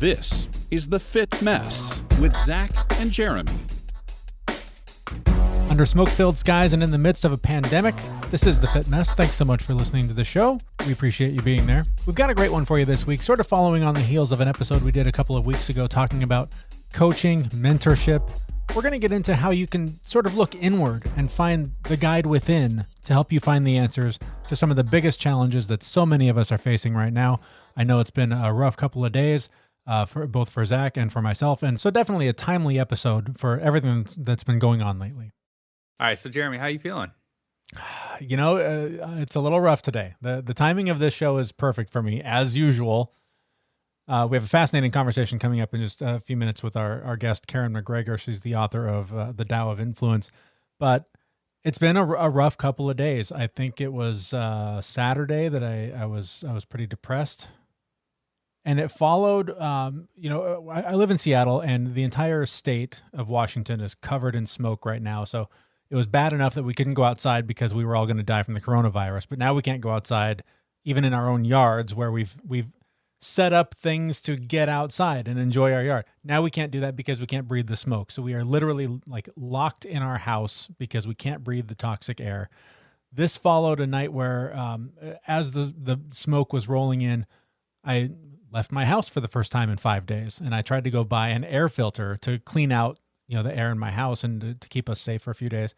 This is The Fit Mess with Zach and Jeremy. Under smoke-filled skies and in the midst of a pandemic, this is The Fit Mess. Thanks so much for listening to the show. We appreciate you being there. We've got a great one for you this week, sort of following on the heels of an episode we did a couple of weeks ago talking about coaching, mentorship. We're going to get into how you can sort of look inward and find the guide within to help you find the answers to some of the biggest challenges that so many of us are facing right now. I know it's been a rough couple of days. For both for Zach and for myself. And so definitely a timely episode for everything that's been going on lately. All right. So Jeremy, how you feeling? You know, it's a little rough today. The timing of this show is perfect for me as usual. We have a fascinating conversation coming up in just a few minutes with our guest, Karen McGregor. She's the author of the Tao of Influence, but it's been a rough couple of days. I think it was Saturday that I was pretty depressed. And it followed, I live in Seattle and the entire state of Washington is covered in smoke right now. So it was bad enough that we couldn't go outside because we were all going to die from the coronavirus. But now we can't go outside, even in our own yards where we've set up things to get outside and enjoy our yard. Now we can't do that because we can't breathe the smoke. So we are literally like locked in our house because we can't breathe the toxic air. This followed a night where as the smoke was rolling in, I left my house for the first time in 5 days. And I tried to go buy an air filter to clean out, the air in my house and to keep us safe for a few days.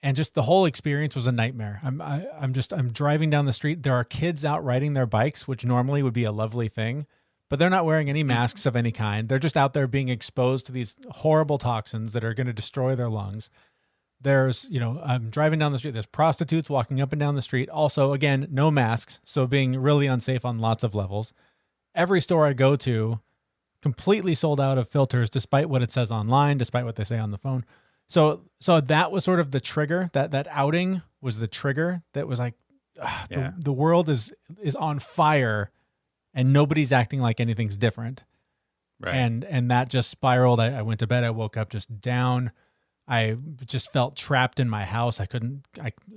And just the whole experience was a nightmare. I'm driving down the street. There are kids out riding their bikes, which normally would be a lovely thing, but they're not wearing any masks of any kind. They're just out there being exposed to these horrible toxins that are going to destroy their lungs. There's, I'm driving down the street. There's prostitutes walking up and down the street. Also, again, no masks. So being really unsafe on lots of levels. Every store I go to completely sold out of filters, despite what it says online, despite what they say on the phone. So that was sort of the trigger. That outing was the trigger that was like, the world is on fire and nobody's acting like anything's different. Right. And that just spiraled. I went to bed. I woke up just down. I just felt trapped in my house. I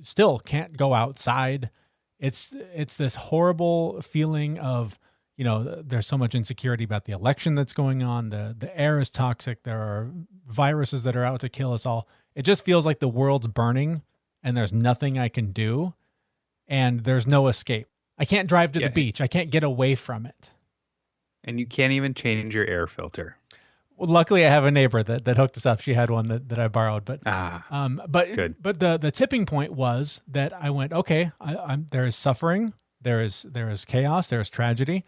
still can't go outside. It's this horrible feeling of, there's so much insecurity about the election that's going on. The air is toxic. There are viruses that are out to kill us all. It just feels like the world's burning and there's nothing I can do and there's no escape. I can't drive to the beach. I can't get away from it. And you can't even change your air filter. Well, luckily I have a neighbor that hooked us up. She had one that I borrowed, but good. But the tipping point was that I went, okay, there is suffering. There is chaos. There is tragedy.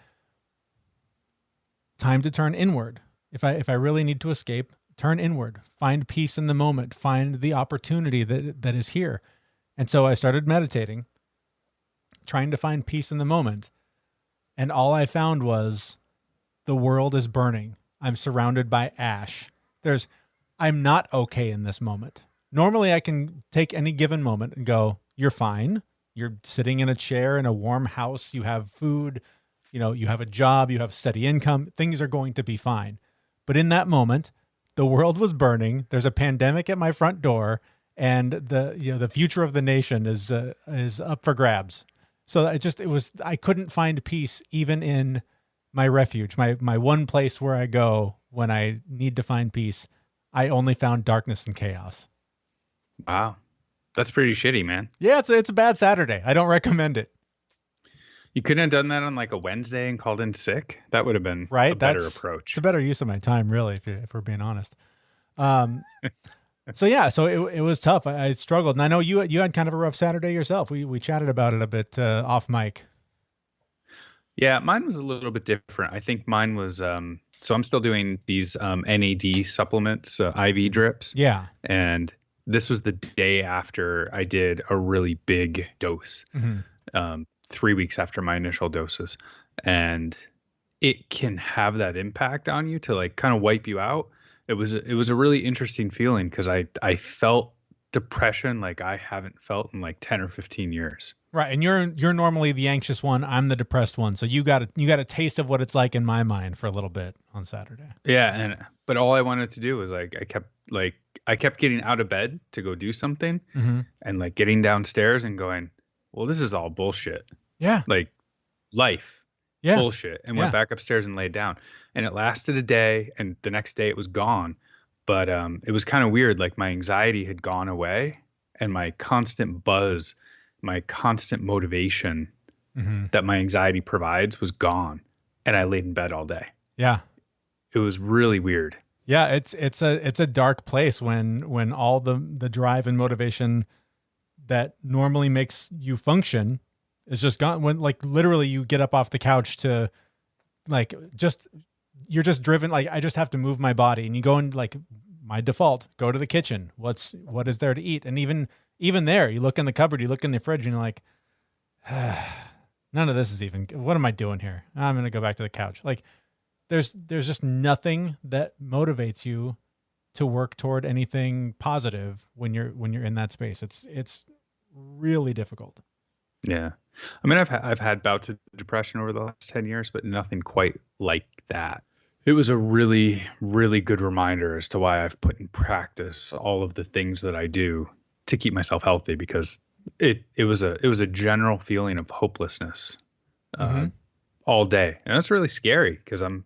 Time to turn inward. If I really need to escape, turn inward, find peace in the moment, find the opportunity that is here. And so I started meditating, trying to find peace in the moment. And all I found was the world is burning. I'm surrounded by ash. I'm not okay in this moment. Normally I can take any given moment and go, you're fine. You're sitting in a chair in a warm house. You have food. You have a job, you have steady income, things are going to be fine. But in that moment, the world was burning. There's a pandemic at my front door, and the future of the nation is up for grabs. So I couldn't find peace even in my refuge, my one place where I go when I need to find peace. I only found darkness and chaos. Wow, that's pretty shitty, man. Yeah, it's a bad Saturday. I don't recommend it. You couldn't have done that on like a Wednesday and called in sick. That would have been a better approach. It's a better use of my time, really, if we're being honest. So it was tough. I struggled, and I know you had kind of a rough Saturday yourself. We chatted about it a bit off mic. Yeah, mine was a little bit different. I think mine was so I'm still doing these NAD supplements, IV drips. Yeah, and this was the day after I did a really big dose. Mm-hmm. 3 weeks after my initial doses, and it can have that impact on you to like kind of wipe you out. It was a really interesting feeling because I felt depression like I haven't felt in like 10 or 15 years. Right. And you're normally the anxious one. I'm the depressed one. So you got a taste of what it's like in my mind for a little bit on Saturday. Yeah. But all I wanted to do was I kept getting out of bed to go do something, mm-hmm. and like getting downstairs and going, well, this is all bullshit. Yeah. Like life Yeah. bullshit, and went Yeah. back upstairs and laid down. And it lasted a day, and the next day it was gone. But it was kind of weird. Like my anxiety had gone away, and my constant buzz, my constant motivation Hmm. that my anxiety provides was gone. And I laid in bed all day. Yeah. It was really weird. Yeah. It's a dark place when all the drive and motivation that normally makes you function is just gone. When like literally you get up off the couch to like you're just driven, like I just have to move my body, and you go in, like my default, go to the kitchen. What is there to eat? And even there, you look in the cupboard, you look in the fridge, and you're like, none of this is even, what am I doing here? I'm going to go back to the couch. Like there's just nothing that motivates you to work toward anything positive when you're in that space. It's really difficult. Yeah. I mean, I've had bouts of depression over the last 10 years, but nothing quite like that. It was a really, really good reminder as to why I've put in practice all of the things that I do to keep myself healthy, because it was a general feeling of hopelessness all day. And that's really scary because I'm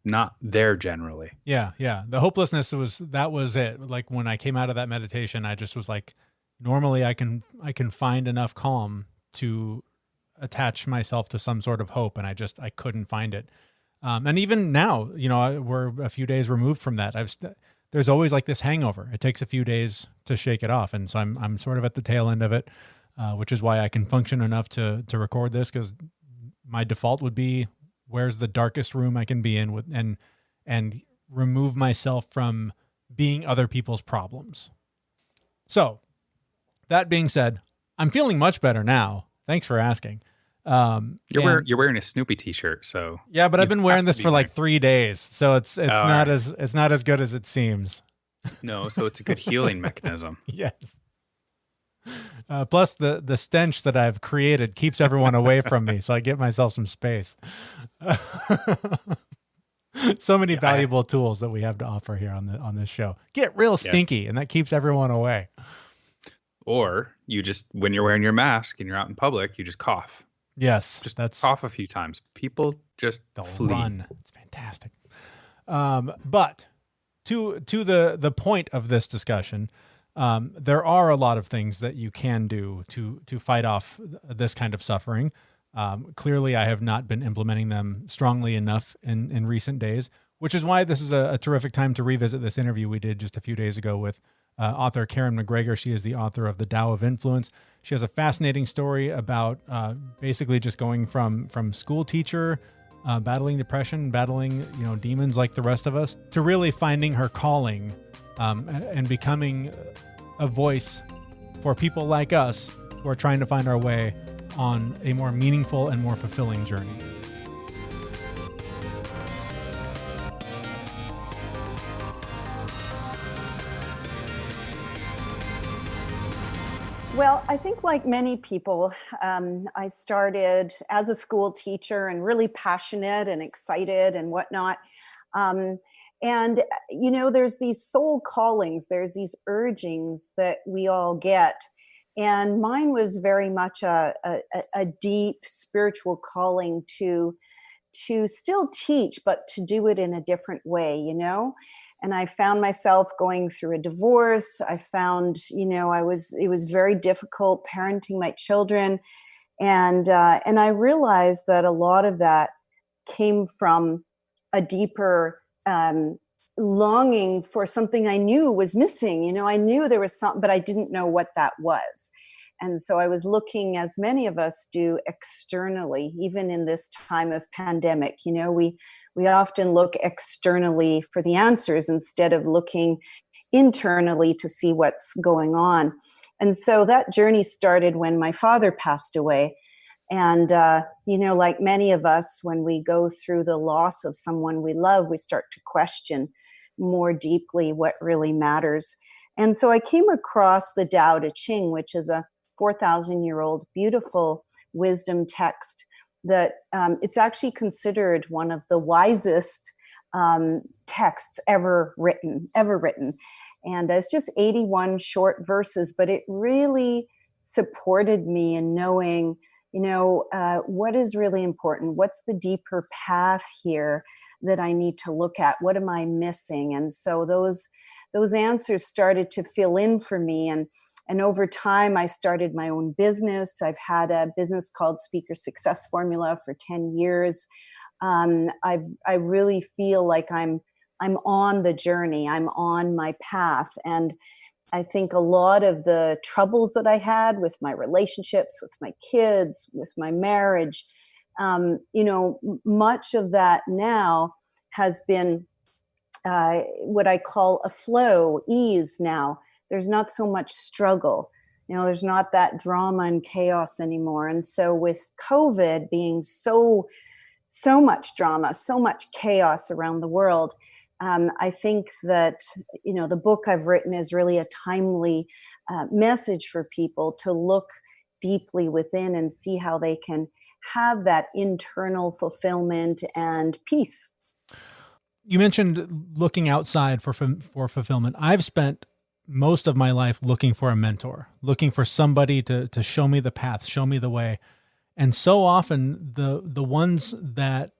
not there generally. Yeah. Yeah. The hopelessness that was it. Like when I came out of that meditation, I just was like, normally I can find enough calm to attach myself to some sort of hope. And I couldn't find it. And even now, we're a few days removed from that. There's always like this hangover. It takes a few days to shake it off. And so I'm sort of at the tail end of it, which is why I can function enough to record this, because my default would be, where's the darkest room I can be in with, and remove myself from being other people's problems. So that being said, I'm feeling much better now. Thanks for asking. You're wearing a Snoopy t-shirt, so yeah, but I've been wearing this for like 3 days, so it's not right. it's not as good as it seems. No, so it's a good healing mechanism. Yes. Plus the stench that I've created keeps everyone away from me, so I give myself some space. So many valuable tools that we have to offer here on this show. Get real stinky, and that keeps everyone away. Or you just, when you're wearing your mask and you're out in public, you just cough. Yes, Just that's cough a few times. People just flee. run. It's fantastic. But to the point of this discussion, there are a lot of things that you can do to fight off this kind of suffering. Clearly, I have not been implementing them strongly enough in recent days, which is why this is a terrific time to revisit this interview we did just a few days ago with author Karen McGregor. She is the author of The Tao of Influence. She has a fascinating story about basically just going from school teacher, battling depression, battling demons like the rest of us, to really finding her calling and becoming a voice for people like us who are trying to find our way on a more meaningful and more fulfilling journey. Well, I think like many people, I started as a school teacher and really passionate and excited and whatnot. And, there's these soul callings, there's these urgings that we all get. And mine was very much a deep spiritual calling to still teach, but to do it in a different way, And I found myself going through a divorce. I found, it was very difficult parenting my children. And I realized that a lot of that came from a deeper longing for something I knew was missing. I knew there was something, but I didn't know what that was. And so I was looking, as many of us do, externally, even in this time of pandemic. We often look externally for the answers instead of looking internally to see what's going on. And so that journey started when my father passed away. And, like many of us, when we go through the loss of someone we love, we start to question more deeply what really matters. And so I came across the Tao Te Ching, which is a 4,000-year-old beautiful wisdom text that it's actually considered one of the wisest texts ever written. And it's just 81 short verses, but it really supported me in knowing, what is really important? What's the deeper path here that I need to look at? What am I missing? And so those answers started to fill in for me. And over time, I started my own business. I've had a business called Speaker Success Formula for 10 years. I really feel like I'm on the journey. I'm on my path. And I think a lot of the troubles that I had with my relationships, with my kids, with my marriage, much of that now has been what I call a flow, ease now. There's not so much struggle. There's not that drama and chaos anymore. And so with COVID being so much drama, so much chaos around the world, I think that, the book I've written is really a timely message for people to look deeply within and see how they can have that internal fulfillment and peace. You mentioned looking outside for fulfillment. I've spent most of my life looking for a mentor, looking for somebody to show me the path, show me the way. And so often the ones that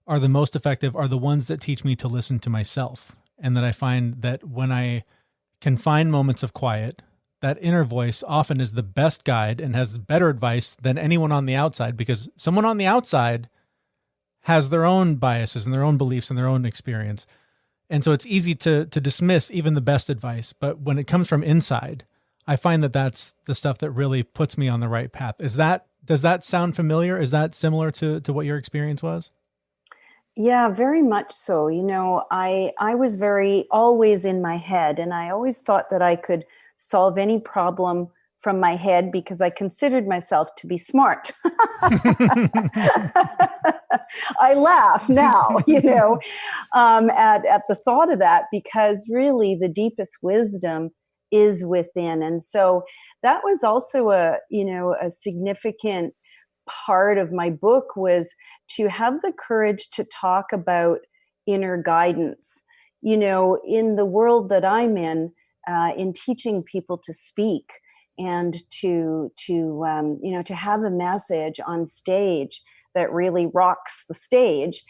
are the most effective are the ones that teach me to listen to myself. And that I find that when I can find moments of quiet, that inner voice often is the best guide and has better advice than anyone on the outside, because someone on the outside has their own biases and their own beliefs and their own experience. And so it's easy to dismiss even the best advice. But when it comes from inside, I find that that's the stuff that really puts me on the right path. Does that sound familiar? Is that similar to what your experience was? Yeah, very much so. I was always in my head, and I always thought that I could solve any problem from my head because I considered myself to be smart. I laugh now, at the thought of that, because really the deepest wisdom is within. And so that was also a significant part of my book, was to have the courage to talk about inner guidance. In the world that I'm in teaching people to speak and to have a message on stage that really rocks the stage.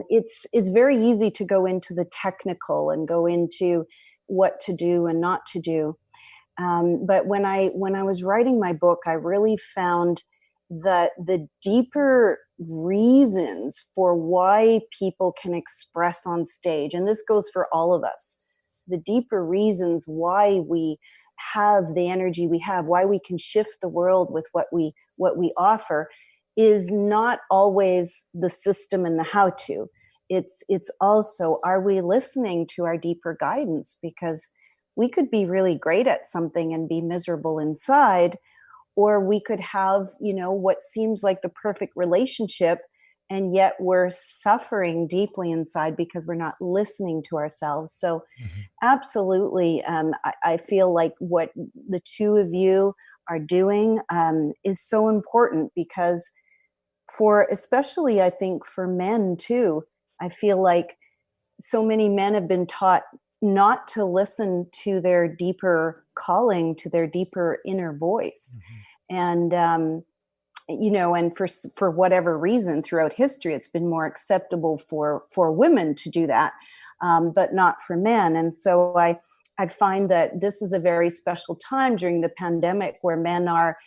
It's very easy to go into the technical and go into what to do and not to do. But when I was writing my book, I really found that the deeper reasons for why people can express on stage, and this goes for all of us, the deeper reasons why we have the energy we have, why we can shift the world with what we offer, is not always the system and the how-to. It's also, are we listening to our deeper guidance? Because we could be really great at something and be miserable inside, or we could have, what seems like the perfect relationship, and yet we're suffering deeply inside because we're not listening to ourselves. So absolutely, I feel like what the two of you are doing is so important, because especially I think for men too, I feel like so many men have been taught not to listen to their deeper calling, to their deeper inner voice. And, and for whatever reason throughout history, it's been more acceptable for women to do that, but not for men. And so I find that this is a very special time during the pandemic where men are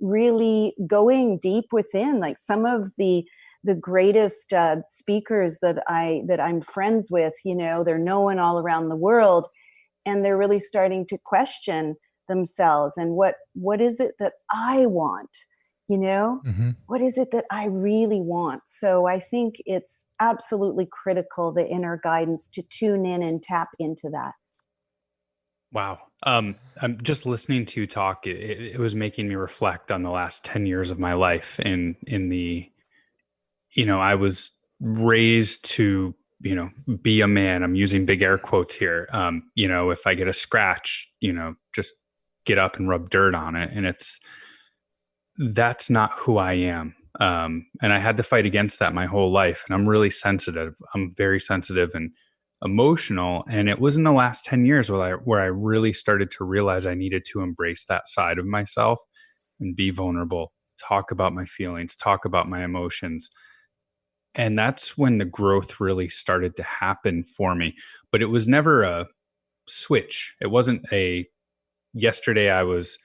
really going deep within. Like some of the greatest speakers that I'm friends with, they're known all around the world, and they're really starting to question themselves and what is it that I want, what is it that I really want? So I think it's absolutely critical, the inner guidance, to tune in and tap into that. Wow. I'm just listening to you talk. It was making me reflect on the last 10 years of my life in the, I was raised to, be a man. I'm using big air quotes here. If I get a scratch, just get up and rub dirt on it. And that's not who I am. And I had to fight against that my whole life. And I'm really sensitive. I'm very sensitive and emotional. And it was in the last 10 years where I really started to realize I needed to embrace that side of myself and be vulnerable. talk about my feelings, talk about my emotions. And that's when the growth really started to happen for me. But it was never a switch. It wasn't a yesterday I was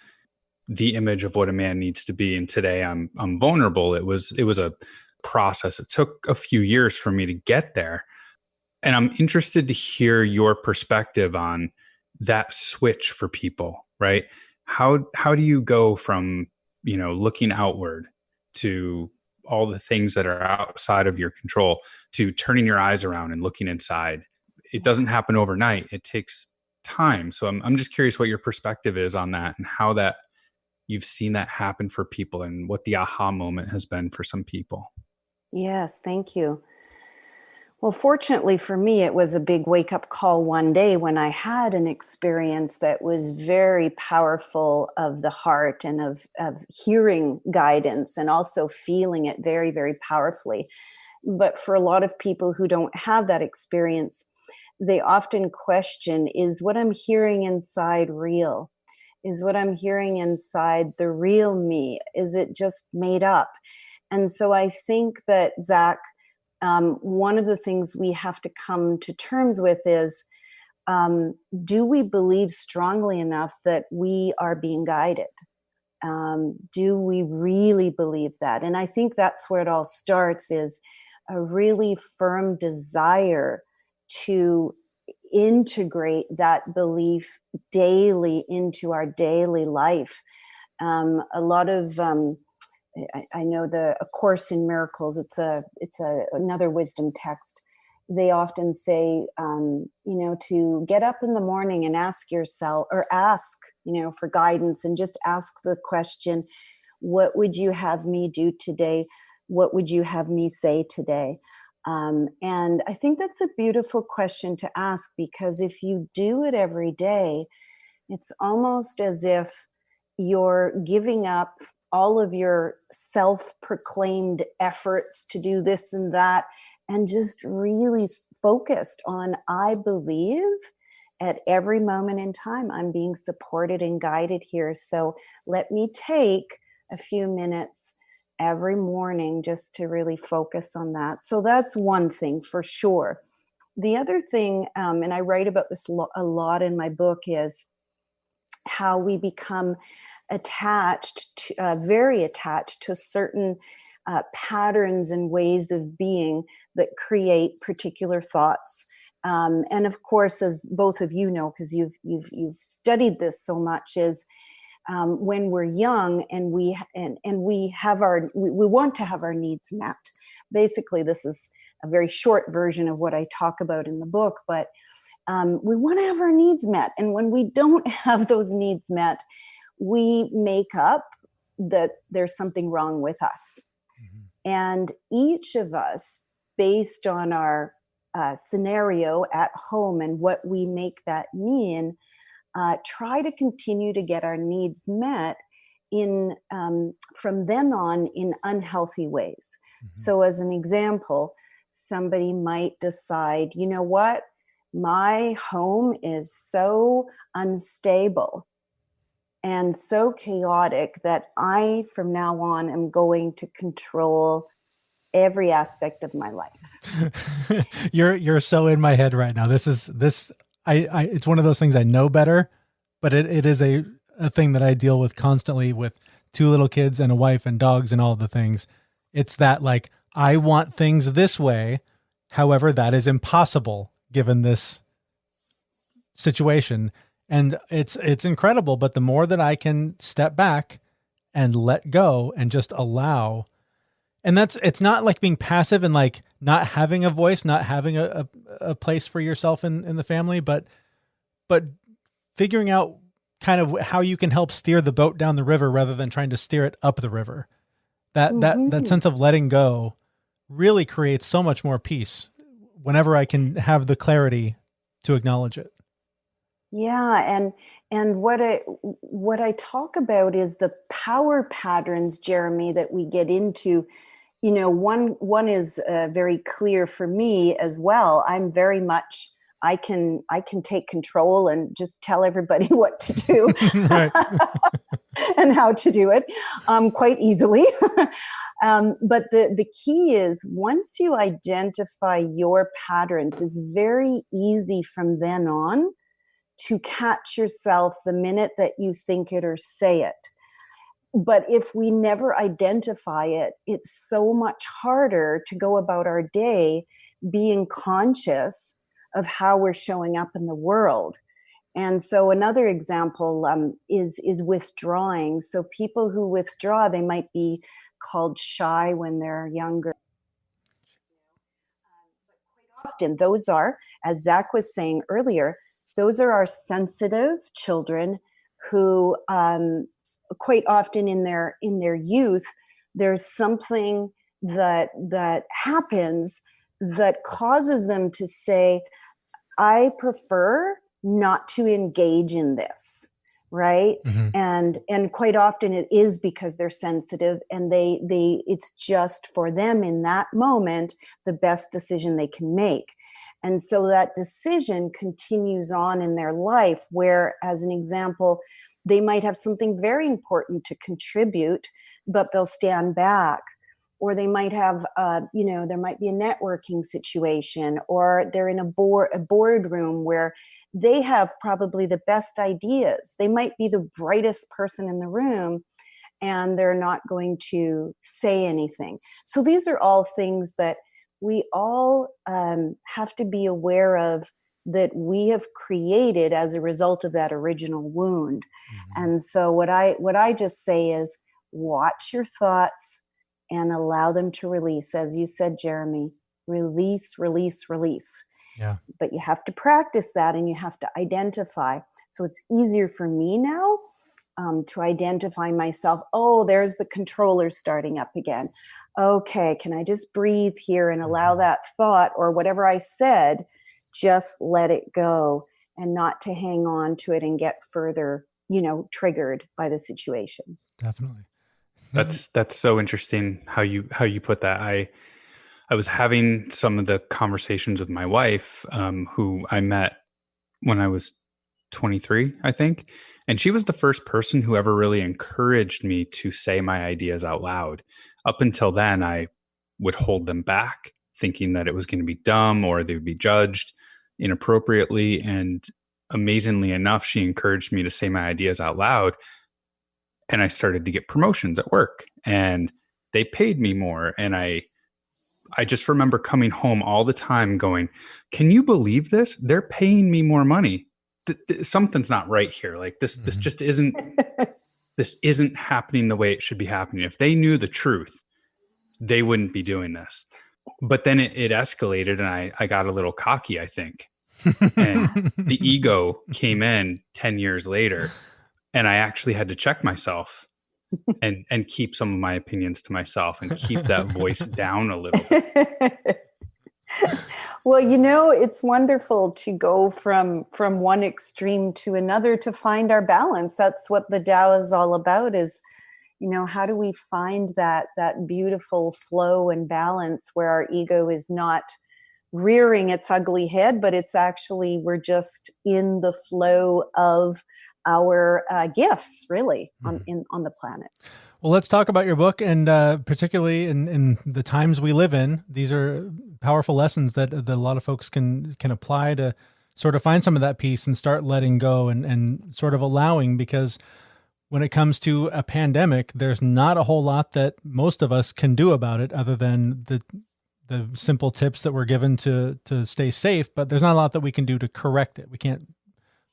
the image of what a man needs to be, and today I'm vulnerable. It was a process. It took a few years for me to get there. And I'm interested to hear your perspective on that switch for people, right? How do you go from, looking outward to all the things that are outside of your control to turning your eyes around and looking inside? It doesn't happen overnight. It takes time. So I'm just curious what your perspective is on that, and how that you've seen that happen for people, and what the aha moment has been for some people. Yes, thank you. Well, fortunately for me, it was a big wake-up call one day when I had an experience that was very powerful of the heart and of hearing guidance and also feeling it very, very powerfully. But for a lot of people who don't have that experience, they often question, is what I'm hearing inside real? Is what I'm hearing inside the real me? Is it just made up? And so I think that, Zach, one of the things we have to come to terms with is, do we believe strongly enough that we are being guided? Do we really believe that? And I think that's where it all starts, is a really firm desire to integrate that belief daily into our daily life. A lot of I know A Course in Miracles. It's another wisdom text. They often say, to get up in the morning and ask yourself, or ask, for guidance, and just ask the question, what would you have me do today? What would you have me say today? And I think that's a beautiful question to ask, because if you do it every day, it's almost as if you're giving up all of your self-proclaimed efforts to do this and that, and just really focused on, I believe at every moment in time I'm being supported and guided here. So let me take a few minutes every morning just to really focus on that. So that's one thing for sure. The other thing, and I write about this a lot in my book, is how we become very attached to certain patterns and ways of being that create particular thoughts. And of course, as both of you know, because you've studied this so much, is when we're young and we want to have our needs met. Basically, this is a very short version of what I talk about in the book, but we want to have our needs met. And when we don't have those needs met, we make up that there's something wrong with us. Mm-hmm. And each of us, based on our scenario at home and what we make that mean, try to continue to get our needs met in from then on in unhealthy ways. Mm-hmm. So as an example, somebody might decide, you know what, my home is so unstable and so chaotic that I, from now on, am going to control every aspect of my life. You're so in my head right now. I it's one of those things I know better, but it is a thing that I deal with constantly with 2 little kids and a wife and dogs and all the things. It's that, like, I want things this way. However, that is impossible given this situation. And it's incredible, but the more that I can step back and let go and just allow, and it's not like being passive and like not having a voice, not having a place for yourself in the family, but figuring out kind of how you can help steer the boat down the river rather than trying to steer it up the river. That sense of letting go really creates so much more peace whenever I can have the clarity to acknowledge it. Yeah, and what I talk about is the power patterns, Jeremy, that we get into. You know, one is very clear for me as well. I'm very much, I can take control and just tell everybody what to do. and how to do it quite easily. But the key is once you identify your patterns, it's very easy from then on to catch yourself the minute that you think it or say it. But if we never identify it, it's so much harder to go about our day being conscious of how we're showing up in the world. And so another example is withdrawing. So people who withdraw, they might be called shy when they're younger. But quite often, those are, as Zach was saying earlier, those are our sensitive children who quite often in their youth, there's something that happens that causes them to say, I prefer not to engage in this, right? Mm-hmm. And quite often it is because they're sensitive and they it's just for them in that moment the best decision they can make. And so that decision continues on in their life, where, as an example, they might have something very important to contribute, but they'll stand back. Or they might have, there might be a networking situation, or they're in a boardroom where they have probably the best ideas. They might be the brightest person in the room, and they're not going to say anything. So these are all things that we all have to be aware of, that we have created as a result of that original wound. Mm-hmm. And so what I just say is, watch your thoughts and allow them to release. As you said, Jeremy, release, release, release. Yeah. But you have to practice that, and you have to identify. So it's easier for me now to identify myself. Oh, there's the controller starting up again. Okay, can I just breathe here and allow that thought or whatever I said, just let it go, and not to hang on to it and get further, triggered by the situation. Definitely. That's so interesting how you put that. I was having some of the conversations with my wife, who I met when I was 23, I think. And she was the first person who ever really encouraged me to say my ideas out loud. Up until then, I would hold them back, thinking that it was going to be dumb or they would be judged inappropriately. And amazingly enough, she encouraged me to say my ideas out loud. And I started to get promotions at work, and they paid me more. And I just remember coming home all the time going, can you believe this? They're paying me more money. Something's not right here. Like this just isn't, this isn't happening the way it should be happening. If they knew the truth, they wouldn't be doing this. But then it escalated, and I got a little cocky, I think. And the ego came in 10 years later, and I actually had to check myself and keep some of my opinions to myself and keep that voice down a little bit. Well, it's wonderful to go from one extreme to another to find our balance. That's what the Tao is all about, is, how do we find that beautiful flow and balance where our ego is not rearing its ugly head, but it's actually, we're just in the flow of our gifts, really, on the planet. Well, let's talk about your book, and particularly in the times we live in. These are powerful lessons that a lot of folks can apply to sort of find some of that peace and start letting go and sort of allowing, because when it comes to a pandemic, there's not a whole lot that most of us can do about it other than the simple tips that we're given to stay safe, but there's not a lot that we can do to correct it.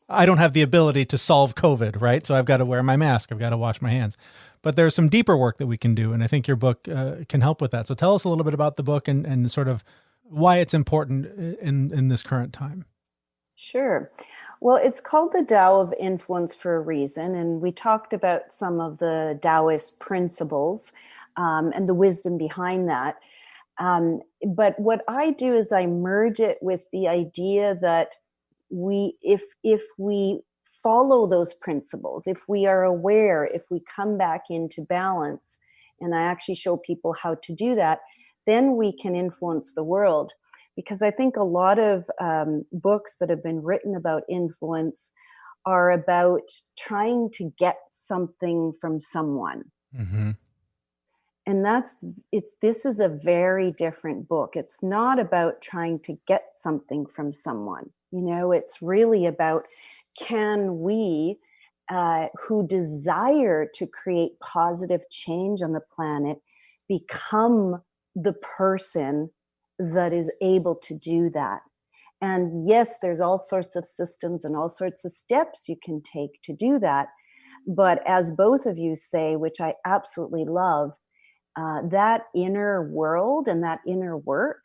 I don't have the ability to solve COVID, right? So I've got to wear my mask. I've got to wash my hands. But there's some deeper work that we can do, and I think your book can help with that. So tell us a little bit about the book and sort of why it's important in this current time. Sure. Well, it's called the Tao of Influence for a reason, and we talked about some of the Taoist principles and the wisdom behind that. But what I do is I merge it with the idea that if we follow those principles, if we are aware, if we come back into balance, and I actually show people how to do that, then we can influence the world. Because I think a lot of books that have been written about influence are about trying to get something from someone. Mm-hmm. And this is a very different book. It's not about trying to get something from someone. It's really about, can we, who desire to create positive change on the planet, become the person that is able to do that? And yes, there's all sorts of systems and all sorts of steps you can take to do that. But as both of you say, which I absolutely love, that inner world and that inner work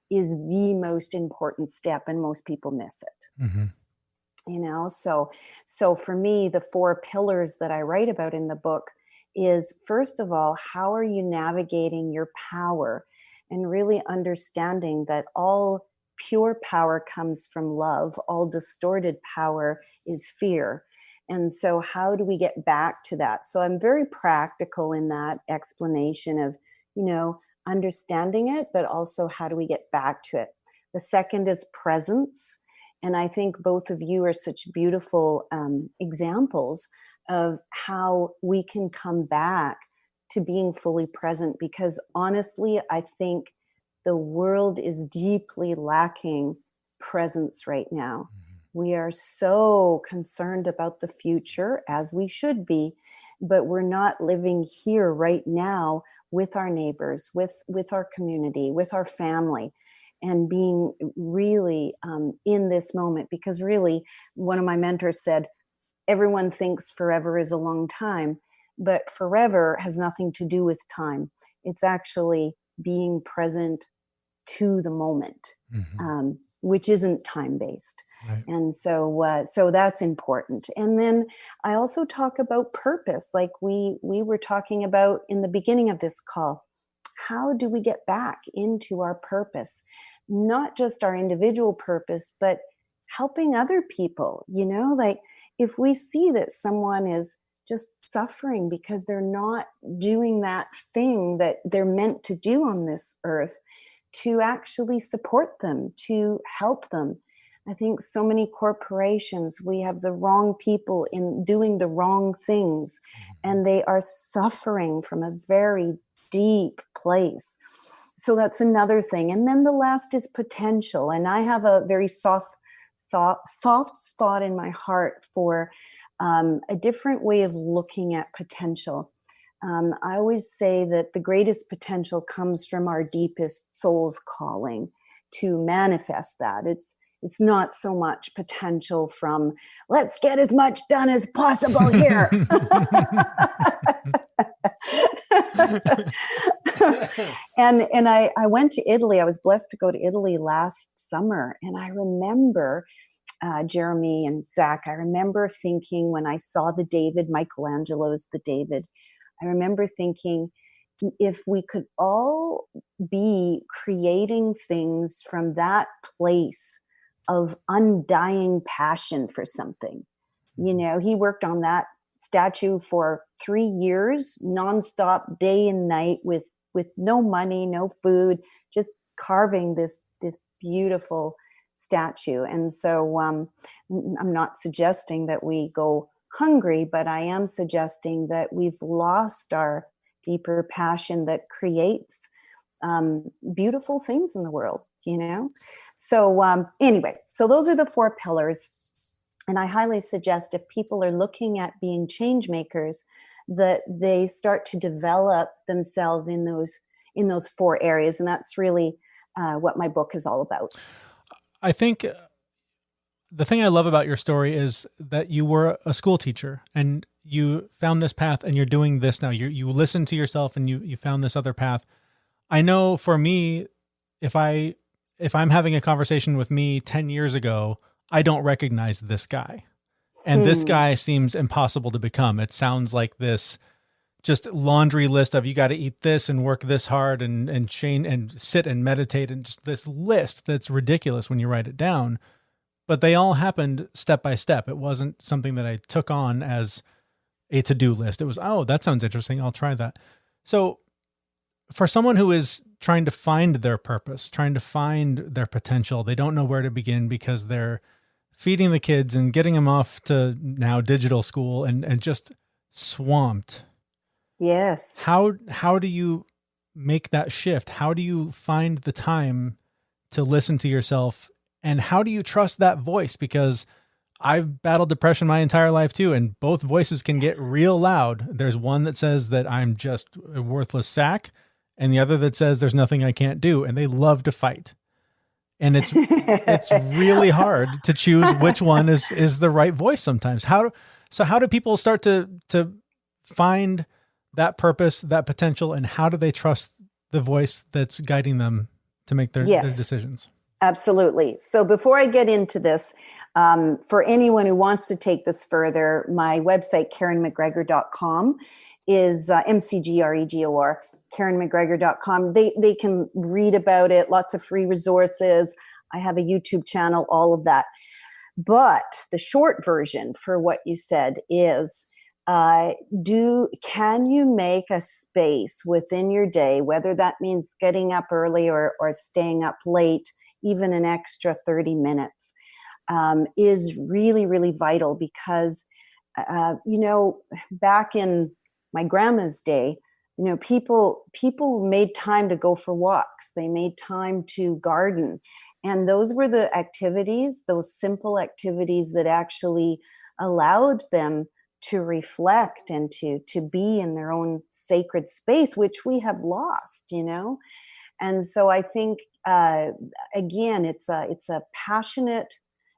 is the most important step, and most people miss it. Mm-hmm. So for me, the 4 pillars that I write about in the book is, first of all, how are you navigating your power, and really understanding that all pure power comes from love, all distorted power is fear. And so how do we get back to that? So I'm very practical in that explanation of, understanding it, but also how do we get back to it? The second is presence. And I think both of you are such beautiful examples of how we can come back to being fully present, because honestly, I think the world is deeply lacking presence right now. We are so concerned about the future, as we should be, but we're not living here right now with our neighbors, with our community, with our family, and being really in this moment. Because really, one of my mentors said, everyone thinks forever is a long time, but forever has nothing to do with time. It's actually being present to the moment, which isn't time-based. Right. And so that's important. And then I also talk about purpose, like we were talking about in the beginning of this call. How do we get back into our purpose? Not just our individual purpose, but helping other people. Like if we see that someone is just suffering because they're not doing that thing that they're meant to do on this earth, to actually support them, to help them. I think so many corporations, we have the wrong people in doing the wrong things, and they are suffering from a very deep place. So that's another thing. And then the last is potential. And I have a very soft spot in my heart for a different way of looking at potential. I always say that the greatest potential comes from our deepest soul's calling to manifest that. It's not so much potential from, let's get as much done as possible here. And I went to Italy. I was blessed to go to Italy last summer. And I remember, Jeremy and Zach, I remember thinking when I saw the David, Michelangelo's The David, I remember thinking, if we could all be creating things from that place of undying passion for something. He worked on that statue for 3 years, nonstop, day and night, with no money, no food, just carving this beautiful statue. And so I'm not suggesting that we go hungry, but I am suggesting that we've lost our deeper passion that creates beautiful things in the world, So anyway, so those are the 4 pillars. And I highly suggest, if people are looking at being change makers, that they start to develop themselves in those 4 areas. And that's really what my book is all about. I think the thing I love about your story is that you were a school teacher and you found this path, and you're doing this now. You listened to yourself and you found this other path. I know for me, if I'm having a conversation with me 10 years ago, I don't recognize this guy. And this guy seems impossible to become. It sounds like this just laundry list of, you got to eat this and work this hard and chain and sit and meditate, and just this list that's ridiculous when you write it down. But they all happened step by step. It wasn't something that I took on as a to-do list. It was, oh, that sounds interesting, I'll try that. So for someone who is trying to find their purpose, trying to find their potential, they don't know where to begin because they're feeding the kids and getting them off to now digital school and just swamped. Yes. How do you make that shift? How do you find the time to listen to yourself? And how do you trust that voice? Because I've battled depression my entire life too, and both voices can get real loud. There's one that says that I'm just a worthless sack, and the other that says there's nothing I can't do, and they love to fight. And it's really hard to choose which one is the right voice sometimes. How do people start to find that purpose, that potential, and how do they trust the voice that's guiding them to make their decisions? Absolutely. So before I get into this, for anyone who wants to take this further, my website, KarenMcGregor.com, is MCGREGOR, KarenMcGregor.com. They can read about it, lots of free resources. I have a YouTube channel, all of that. But the short version for what you said is, can you make a space within your day, whether that means getting up early or staying up late, even an extra 30 minutes, is really, really vital because, back in my grandma's day, people made time to go for walks. They made time to garden. And those were the activities, those simple activities that actually allowed them to reflect and to be in their own sacred space, which we have lost, And so I think, again, it's a passionate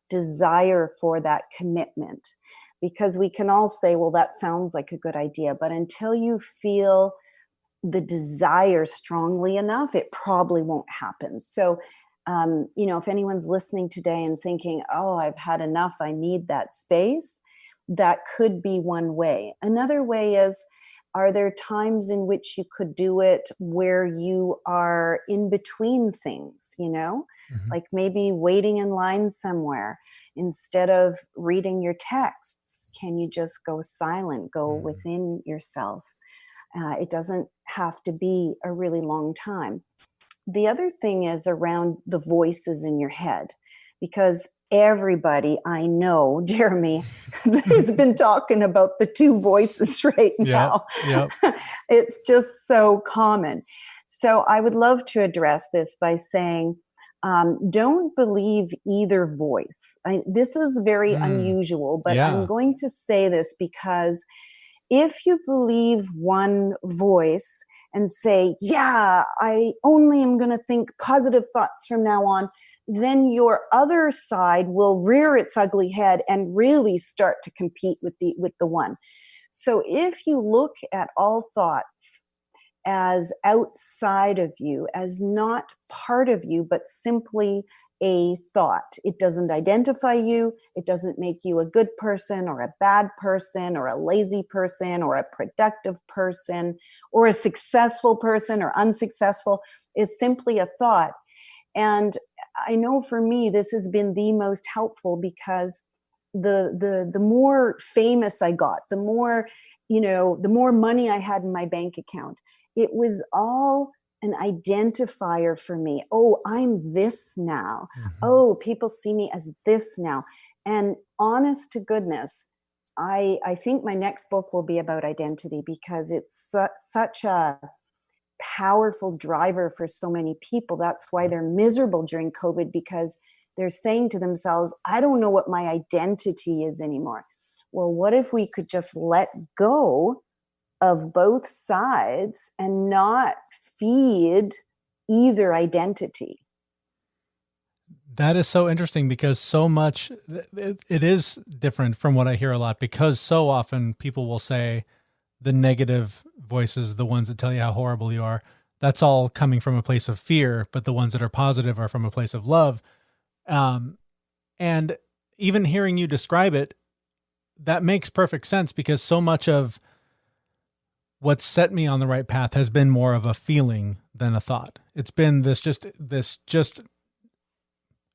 desire for that commitment, because we can all say, well, that sounds like a good idea. But until you feel the desire strongly enough, it probably won't happen. So, if anyone's listening today and thinking, oh, I've had enough, I need that space, that could be one way. Another way is, are there times in which you could do it where you are in between things, Mm-hmm. like maybe waiting in line somewhere instead of reading your texts? Can you just go silent, go within yourself? It doesn't have to be a really long time. The other thing is around the voices in your head, because everybody I know, Jeremy, has been talking about the two voices right now. Yep. It's just so common. So I would love to address this by saying, don't believe either voice. This is very unusual, but I'm going to say this because if you believe one voice and say, yeah, I only am going to think positive thoughts from now on, then your other side will rear its ugly head and really start to compete with the one. So if you look at all thoughts as outside of you, as not part of you, but simply a thought, it doesn't identify you, it doesn't make you a good person or a bad person or a lazy person or a productive person or a successful person or unsuccessful, is simply a thought. And I know for me, this has been the most helpful because the more famous I got, the more money I had in my bank account, it was all an identifier for me. Oh, I'm this now. Mm-hmm. Oh, people see me as this now. And honest to goodness, I think my next book will be about identity because it's such a powerful driver for so many people. That's why they're miserable during COVID, because they're saying to themselves, I don't know what my identity is anymore. Well, what if we could just let go of both sides and not feed either identity? That is so interesting because so much, it is different from what I hear a lot, because so often people will say the negative voices, the ones that tell you how horrible you are, that's all coming from a place of fear, but the ones that are positive are from a place of love. And even hearing you describe it, that makes perfect sense, because so much of what's set me on the right path has been more of a feeling than a thought. It's been this just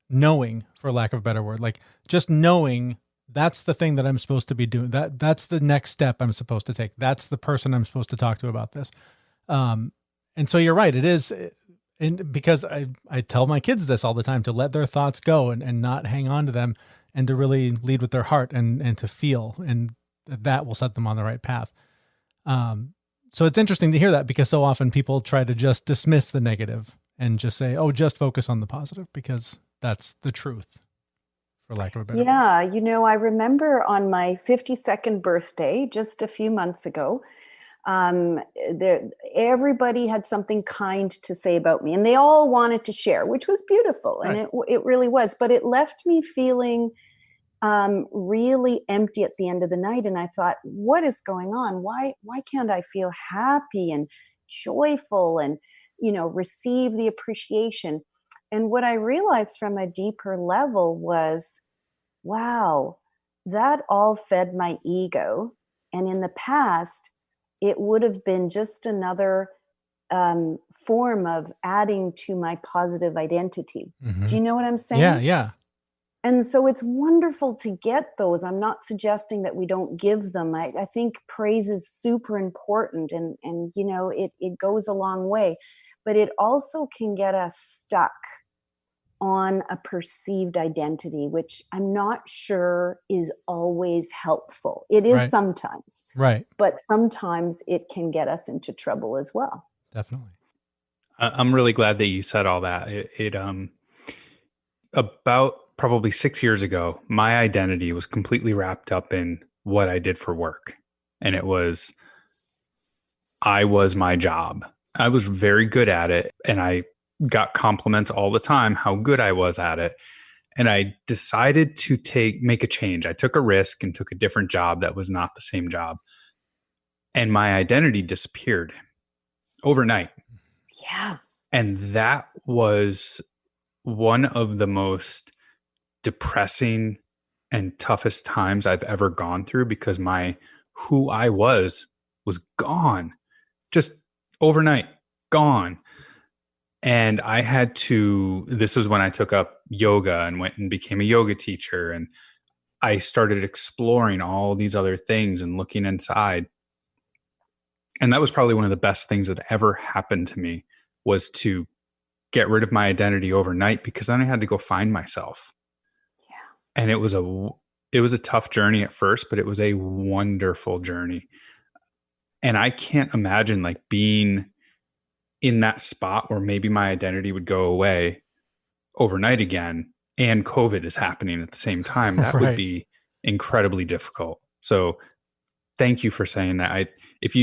knowing, for lack of a better word, like just knowing that's the thing that I'm supposed to be doing. That's the next step I'm supposed to take. That's the person I'm supposed to talk to about this. And so you're right. It is. And because I tell my kids this all the time, to let their thoughts go and not hang on to them. and to really lead with their heart and to feel, and that will set them on the right path. So it's interesting to hear that, because so often people try to just dismiss the negative and just say, oh, just focus on the positive, because that's the truth, for lack of a better word. Yeah, I remember on my 52nd birthday, just a few months ago, everybody had something kind to say about me, and they all wanted to share, which was beautiful. Right. And it really was, but it left me feeling really empty at the end of the night. And I thought, what is going on? Why can't I feel happy and joyful and, receive the appreciation? And what I realized from a deeper level was, wow, that all fed my ego. And in the past, it would have been just another form of adding to my positive identity. Mm-hmm. Do you know what I'm saying? Yeah. And so it's wonderful to get those. I'm not suggesting that we don't give them. I think praise is super important, and it goes a long way, but it also can get us stuck on a perceived identity, which I'm not sure is always helpful. It is sometimes, right? But sometimes it can get us into trouble as well. Definitely. I'm really glad that you said all that. About probably 6 years ago, my identity was completely wrapped up in what I did for work. And I was my job. I was very good at it. And I got compliments all the time how good I was at it. And I decided to make a change. I took a risk and took a different job that was not the same job. And my identity disappeared overnight. Yeah. And that was one of the most depressing and toughest times I've ever gone through, because who I was gone, just overnight, gone. And I had to, this was when I took up yoga and went and became a yoga teacher. And I started exploring all these other things and looking inside. And that was probably one of the best things that ever happened to me, was to get rid of my identity overnight, because then I had to go find myself. Yeah. And it was a tough journey at first, but it was a wonderful journey. And I can't imagine being in that spot where maybe my identity would go away overnight again, and COVID is happening at the same time. That would be incredibly difficult. So thank you for saying that. If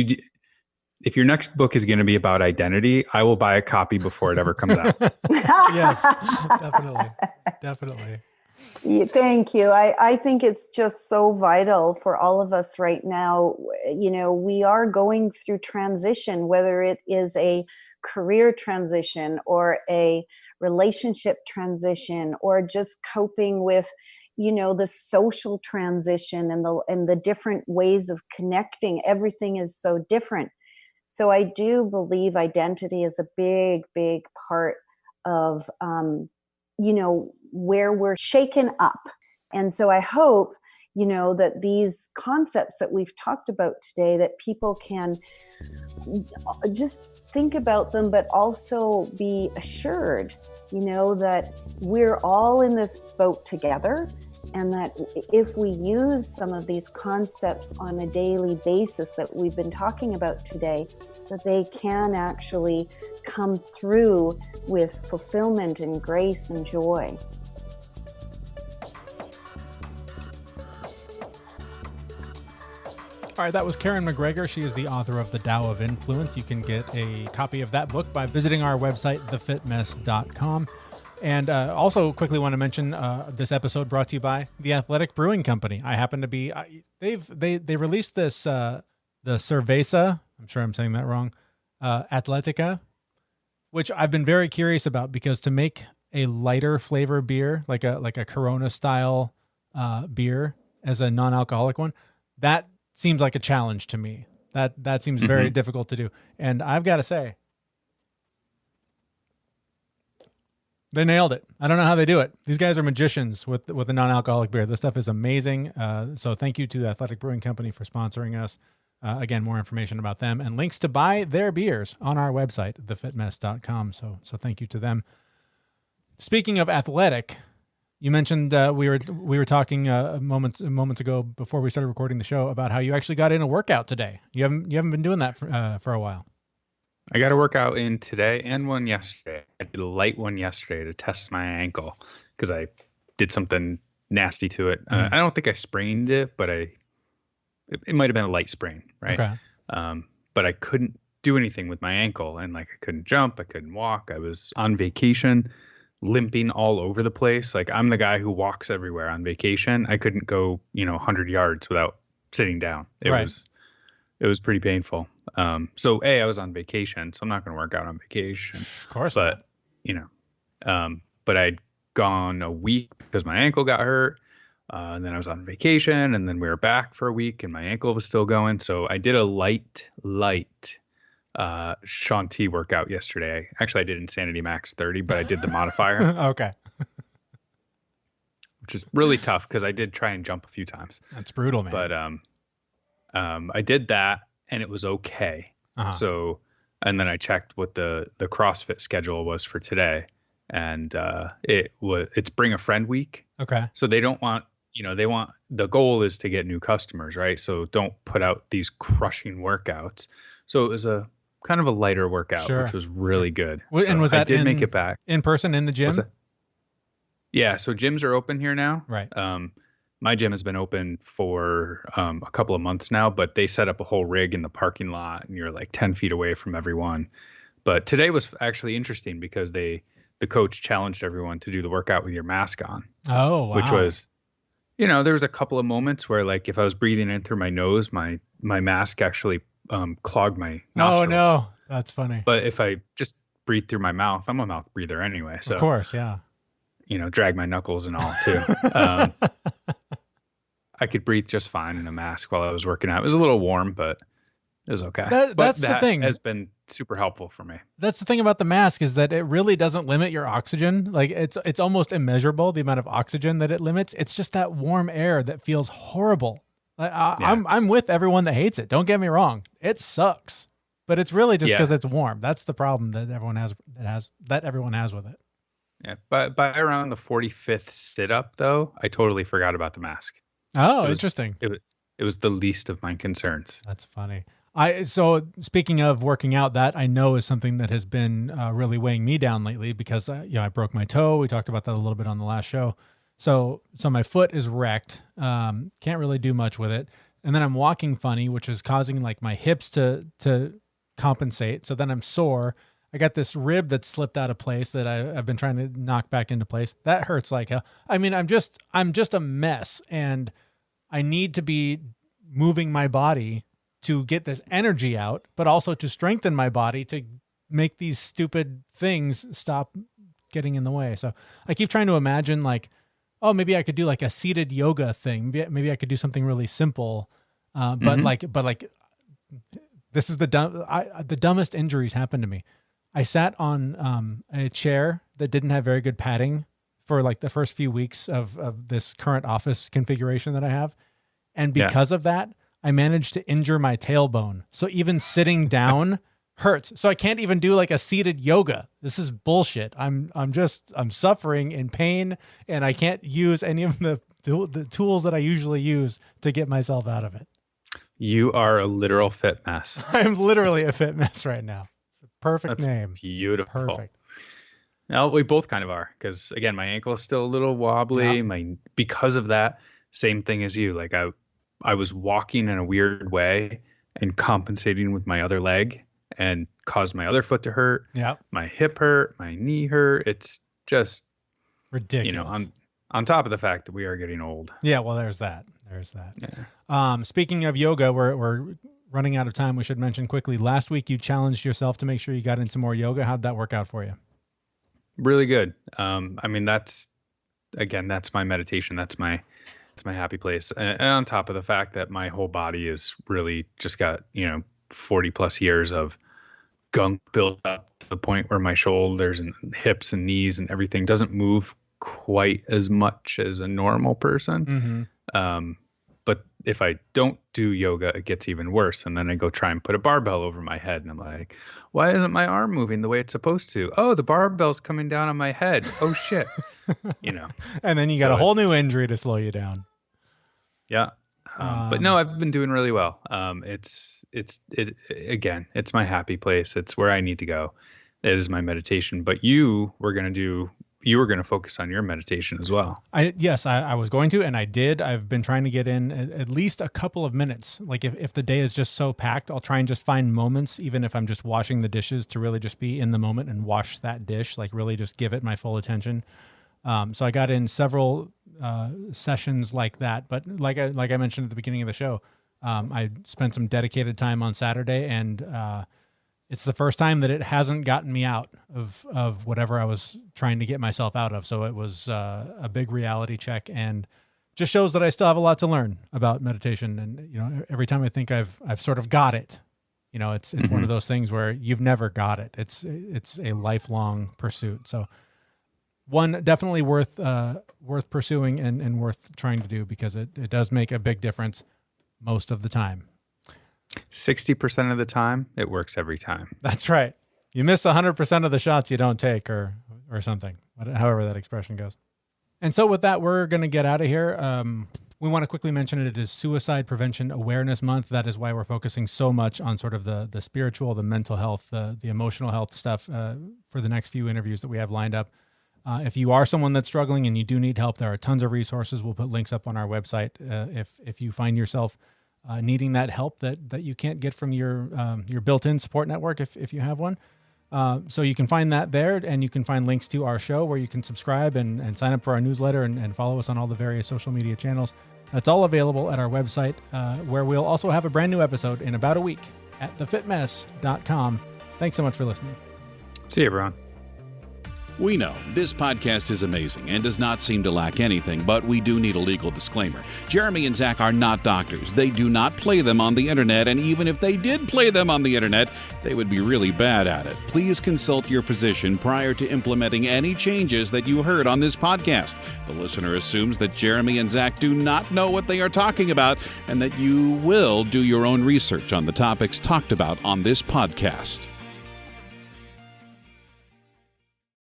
your next book is going to be about identity, I will buy a copy before it ever comes out. Yes, definitely. Thank you. I think it's just so vital for all of us right now. We are going through transition, whether it is a career transition or a relationship transition, or just coping with, the social transition and the different ways of connecting. Everything is so different. So I do believe identity is a big, big part of, where we're shaken up. And so I hope, that these concepts that we've talked about today, that people can just think about them, but also be assured, that we're all in this boat together. And that if we use some of these concepts on a daily basis that we've been talking about today, that they can actually come through with fulfillment and grace and joy. All right, that was Karen McGregor. She is the author of The Tao of Influence. You can get a copy of that book by visiting our website, thefitmess.com. And also quickly want to mention this episode brought to you by the Athletic Brewing Company. I happen to be, they released this, the Cerveza, I'm sure I'm saying that wrong, Atletica, which I've been very curious about, because to make a lighter flavor beer, like a Corona style beer as a non-alcoholic one, that seems like a challenge to me. That seems very difficult to do. And I've got to say, they nailed it. I don't know how they do it. These guys are magicians with the non-alcoholic beer. This stuff is amazing. So thank you to the Athletic Brewing Company for sponsoring us. Again, more information about them and links to buy their beers on our website, thefitmess.com. So thank you to them. Speaking of athletic, You mentioned we were talking moments ago before we started recording the show about how you actually got in a workout today. You haven't been doing that for a while. I got a workout in today and one yesterday. I did a light one yesterday to test my ankle because I did something nasty to it. I don't think I sprained it, but it might have been a light sprain, right? Okay. But I couldn't do anything with my ankle, and like I couldn't jump, I couldn't walk. I was on vacation, limping all over the place. Like I'm the guy who walks everywhere on vacation. I couldn't go, 100 yards without sitting down. It was pretty painful. So I was on vacation, so I'm not going to work out on vacation. Of course. But, but I'd gone a week because my ankle got hurt. And then I was on vacation, and then we were back for a week and my ankle was still going. So I did a light Shanti workout yesterday. Actually, I did Insanity Max 30, but I did the modifier. Okay. Which is really tough because I did try and jump a few times. That's brutal, man. But I did that and it was okay. Uh-huh. So, and then I checked what the CrossFit schedule was for today, and it's bring a friend week. Okay. So they don't want, the goal is to get new customers, right? So don't put out these crushing workouts. So it was a kind of a lighter workout, Sure. which was really good. And was that I did make it back in person in the gym? Yeah. So gyms are open here now. Right. My gym has been open for a couple of months now, but they set up a whole rig in the parking lot and you're like 10 feet away from everyone. But today was actually interesting because the coach challenged everyone to do the workout with your mask on. Oh, wow. Which was, there was a couple of moments where like if I was breathing in through my nose, my mask actually clogged my nostrils. Oh, no. That's funny. But if I just breathe through my mouth, I'm a mouth breather anyway. So, of course, yeah. Drag my knuckles and all too. I could breathe just fine in a mask while I was working out. It was a little warm, but it was okay. That's the thing. Has been super helpful for me. That's the thing about the mask is that it really doesn't limit your oxygen. Like it's almost immeasurable, the amount of oxygen that it limits. It's just that warm air that feels horrible. I'm with everyone that hates it. Don't get me wrong. It sucks, but it's really just because it's warm. That's the problem that everyone has with it. Yeah. But by around the 45th sit up though, I totally forgot about the mask. Oh, interesting. It was the least of my concerns. That's funny. So speaking of working out, that I know is something that has been really weighing me down lately because I broke my toe. We talked about that a little bit on the last show. So my foot is wrecked. Can't really do much with it. And then I'm walking funny, which is causing like my hips to compensate. So then I'm sore. I got this rib that slipped out of place that I've been trying to knock back into place. That hurts like hell. I mean, I'm just a mess, and I need to be moving my body to get this energy out, but also to strengthen my body to make these stupid things stop getting in the way. So I keep trying to imagine like, oh, maybe I could do like a seated yoga thing. Maybe I could do something really simple. But this is the dumbest injuries happened to me. I sat on a chair that didn't have very good padding for like the first few weeks of this current office configuration that I have. And because of that, I managed to injure my tailbone. So even sitting down hurts. So I can't even do like a seated yoga. This is bullshit. I'm suffering in pain, and I can't use any of the tools that I usually use to get myself out of it. You are a literal fit mess. I'm literally a fit mess right now. Perfect name. Beautiful. Perfect. Now we both kind of are, because again, my ankle is still a little wobbly. Yeah. Because of that, same thing as you. Like I was walking in a weird way and compensating with my other leg and caused my other foot to hurt. Yeah. My hip hurt, my knee hurt. It's just ridiculous. On top of the fact that we are getting old. Yeah, well, there's that. Yeah. Speaking of yoga, we're running out of time. We should mention quickly, last week you challenged yourself to make sure you got into more yoga. How'd that work out for you? Really good. I mean, that's my meditation. That's my happy place. And on top of the fact that my whole body is really just got, 40 plus years of gunk built up to the point where my shoulders and hips and knees and everything doesn't move quite as much as a normal person. Mm-hmm. But if I don't do yoga, it gets even worse. And then I go try and put a barbell over my head. And I'm like, why isn't my arm moving the way it's supposed to? Oh, the barbell's coming down on my head. Oh, shit. And then you got a whole new injury to slow you down. Yeah. But no, I've been doing really well. Again, it's my happy place. It's where I need to go. It is my meditation. But you were going to focus on your meditation as well. Yes, I was going to, and I did. I've been trying to get in at least a couple of minutes. Like if the day is just so packed, I'll try and just find moments, even if I'm just washing the dishes, to really just be in the moment and wash that dish, like really just give it my full attention. So I got in several sessions like that. But like I mentioned at the beginning of the show, I spent some dedicated time on Saturday, and it's the first time that it hasn't gotten me out of whatever I was trying to get myself out of. So it was a big reality check, and just shows that I still have a lot to learn about meditation. And every time I think I've sort of got it, it's one of those things where you've never got it. It's a lifelong pursuit. So one definitely worth pursuing and worth trying to do, because it does make a big difference most of the time. 60% of the time, it works every time. That's right. You miss 100% of the shots you don't take, or something, however that expression goes. And so with that, we're going to get out of here. We want to quickly mention it is Suicide Prevention Awareness Month. That is why we're focusing so much on sort of the spiritual, the mental health, the emotional health stuff for the next few interviews that we have lined up. If you are someone that's struggling and you do need help, there are tons of resources. We'll put links up on our website if you find yourself needing that help that you can't get from your built-in support network if you have one. So you can find that there, and you can find links to our show where you can subscribe and sign up for our newsletter and follow us on all the various social media channels. That's all available at our website, where we'll also have a brand new episode in about a week at thefitmess.com. Thanks so much for listening. See you, everyone. We know this podcast is amazing and does not seem to lack anything, but we do need a legal disclaimer. Jeremy and Zach are not doctors. They do not play them on the internet, and even if they did play them on the internet, they would be really bad at it. Please consult your physician prior to implementing any changes that you heard on this podcast. The listener assumes that Jeremy and Zach do not know what they are talking about, and that you will do your own research on the topics talked about on this podcast.